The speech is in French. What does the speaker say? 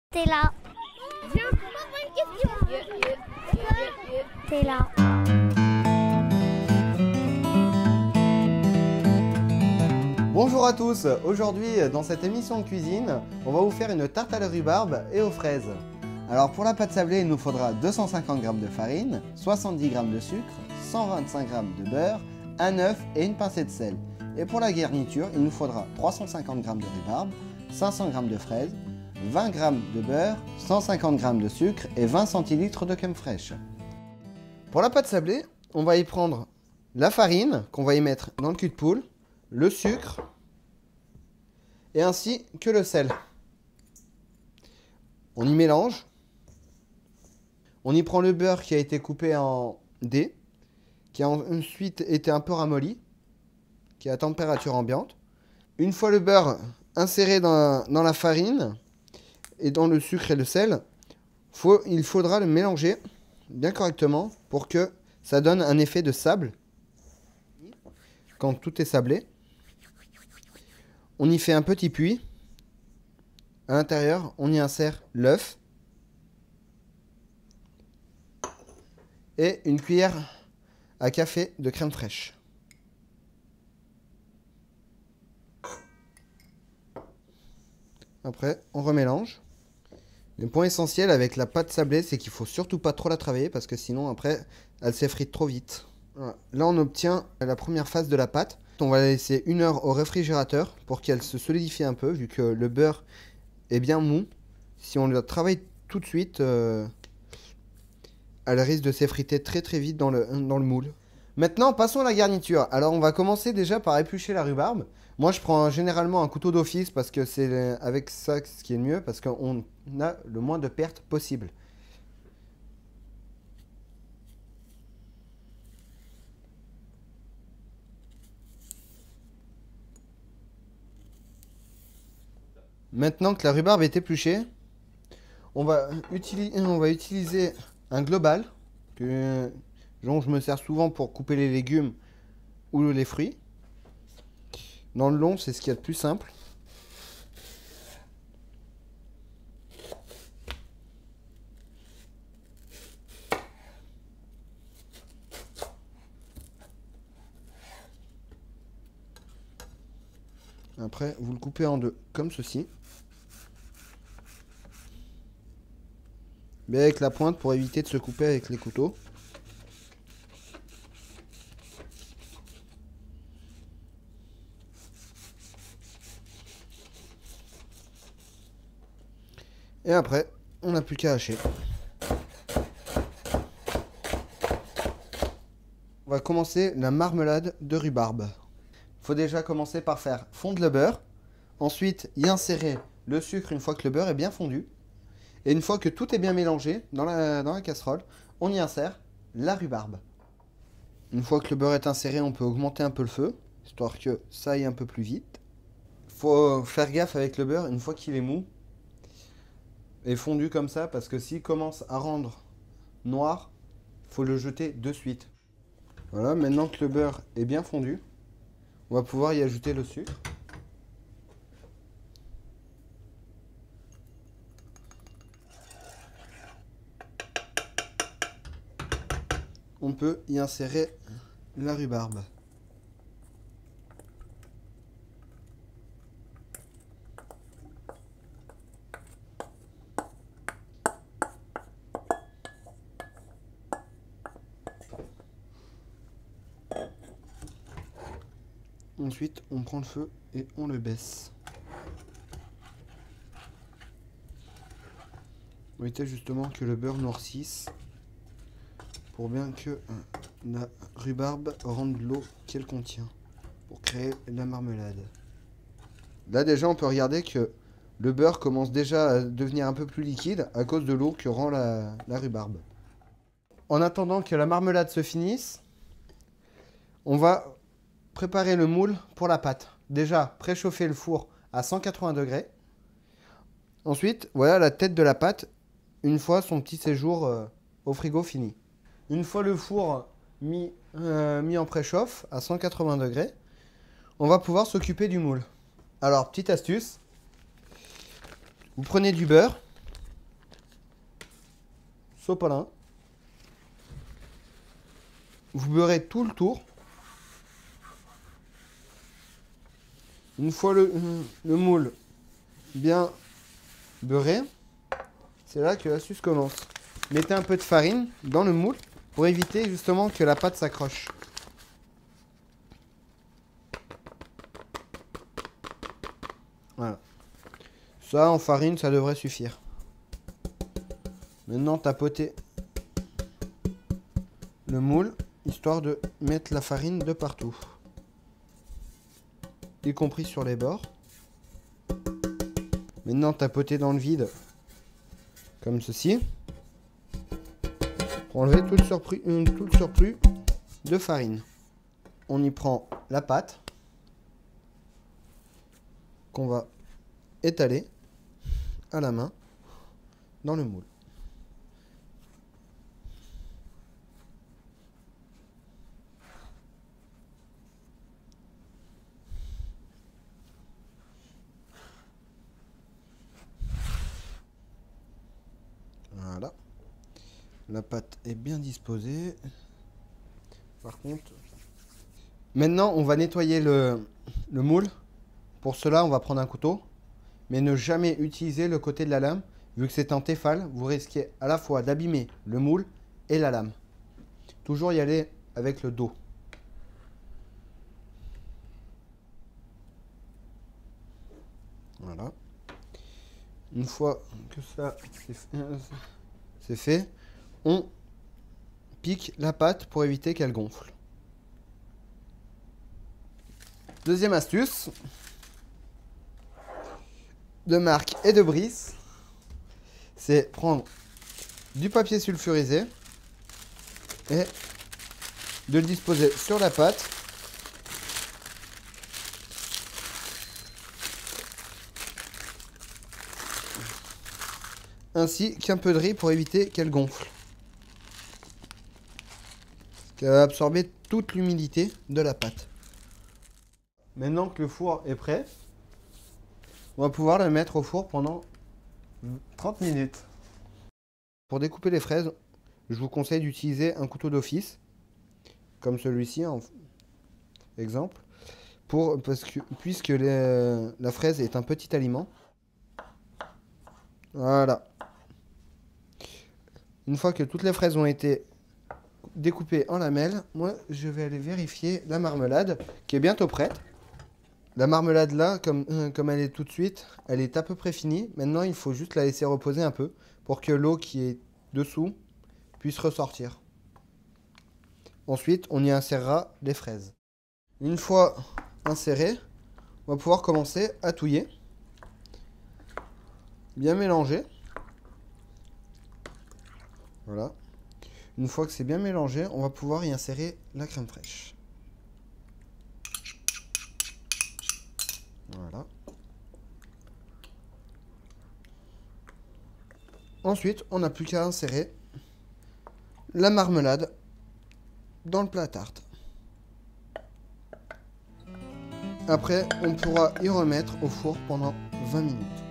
T'es là. Viens, pose-moi une question. T'es là. Bonjour à tous, aujourd'hui dans cette émission de cuisine, on va vous faire une tarte à la rhubarbe et aux fraises. Alors pour la pâte sablée, il nous faudra 250 g de farine, 70 g de sucre, 125 g de beurre, un œuf et une pincée de sel. Et pour la garniture, il nous faudra 350 g de rhubarbe, 500 g de fraises, 20 g de beurre, 150 g de sucre et 20 centilitres de crème fraîche. Pour la pâte sablée, on va y prendre la farine qu'on va y mettre dans le cul de poule, le sucre et ainsi que le sel. On y mélange. On y prend le beurre qui a été coupé en dés, qui a ensuite été un peu ramolli, qui est à température ambiante. Une fois le beurre inséré dans la farine et dans le sucre et le sel, il faudra le mélanger bien correctement pour que ça donne un effet de sable. Quand tout est sablé, on y fait un petit puits. À l'intérieur, on y insère l'œuf et une cuillère à café de crème fraîche. Après, on remélange. Le point essentiel avec la pâte sablée, c'est qu'il ne faut surtout pas trop la travailler parce que sinon, après, elle s'effrite trop vite. Voilà. Là, on obtient la première phase de la pâte. On va la laisser 1 heure au réfrigérateur pour qu'elle se solidifie un peu, vu que le beurre est bien mou. Si on la travaille tout de suite, elle risque de s'effriter très très vite dans le moule. Maintenant, passons à la garniture. Alors, on va commencer déjà par éplucher la rhubarbe. Moi, je prends généralement un couteau d'office parce que c'est avec ça ce qui est le mieux, parce qu'on a le moins de pertes possible. Maintenant que la rhubarbe est épluchée, on va utiliser un global dont je me sers souvent pour couper les légumes ou les fruits. Dans le long, c'est ce qu'il y a de plus simple. Après, vous le coupez en deux, comme ceci. Mais avec la pointe pour éviter de se couper avec les couteaux. Et après, on n'a plus qu'à hacher. On va commencer la marmelade de rhubarbe. Il faut déjà commencer par faire fondre le beurre. Ensuite, y insérer le sucre une fois que le beurre est bien fondu. Et une fois que tout est bien mélangé dans la casserole, on y insère la rhubarbe. Une fois que le beurre est inséré, on peut augmenter un peu le feu, histoire que ça aille un peu plus vite. Il faut faire gaffe avec le beurre une fois qu'il est mou et fondu comme ça, parce que s'il commence à rendre noir, il faut le jeter de suite. Voilà, maintenant que le beurre est bien fondu, on va pouvoir y ajouter le sucre. On peut y insérer la rhubarbe. Ensuite, on prend le feu et on le baisse. On va éviter justement que le beurre noircisse pour bien que la rhubarbe rende l'eau qu'elle contient pour créer la marmelade. Là déjà, on peut regarder que le beurre commence déjà à devenir un peu plus liquide à cause de l'eau que rend la rhubarbe. En attendant que la marmelade se finisse, on va préparer le moule pour la pâte. Déjà, préchauffer le four à 180 degrés. Ensuite, voilà la tête de la pâte une fois son petit séjour au frigo fini. Une fois le four mis en préchauffe à 180 degrés, on va pouvoir s'occuper du moule. Alors, petite astuce, vous prenez du beurre, sopalin. Vous beurrez tout le tour. Une fois le moule bien beurré, c'est là que l'astuce commence. Mettez un peu de farine dans le moule pour éviter justement que la pâte s'accroche. Voilà. Ça, en farine, ça devrait suffire. Maintenant, tapotez le moule, histoire de mettre la farine de partout. Y compris sur les bords. Maintenant, tapotez dans le vide, comme ceci. Pour enlever tout le surplus de farine. On y prend la pâte qu'on va étaler à la main dans le moule. Voilà. La pâte est bien disposée. Par contre, maintenant on va nettoyer le moule. Pour cela, on va prendre un couteau, mais ne jamais utiliser le côté de la lame. Vu que c'est en Tefal, vous risquez à la fois d'abîmer le moule et la lame. Toujours y aller avec le dos. Voilà. Une fois que ça c'est fait, on pique la pâte pour éviter qu'elle gonfle. Deuxième astuce, de Marc et de Brice, c'est prendre du papier sulfurisé et de le disposer sur la pâte. Ainsi qu'un peu de riz pour éviter qu'elle gonfle. Elle va absorber toute l'humidité de la pâte. Maintenant que le four est prêt, on va pouvoir le mettre au four pendant 30 minutes. Pour découper les fraises, je vous conseille d'utiliser un couteau d'office, comme celui-ci, exemple, puisque la fraise est un petit aliment. Voilà. Une fois que toutes les fraises ont été découpées en lamelles, moi je vais aller vérifier la marmelade qui est bientôt prête. La marmelade là, comme elle est tout de suite, elle est à peu près finie. Maintenant il faut juste la laisser reposer un peu pour que l'eau qui est dessous puisse ressortir. Ensuite on y insérera les fraises. Une fois insérées, on va pouvoir commencer à touiller. Bien mélanger. Voilà. Une fois que c'est bien mélangé, on va pouvoir y insérer la crème fraîche. Voilà. Ensuite, on n'a plus qu'à insérer la marmelade dans le plat à tarte. Après, on pourra y remettre au four pendant 20 minutes.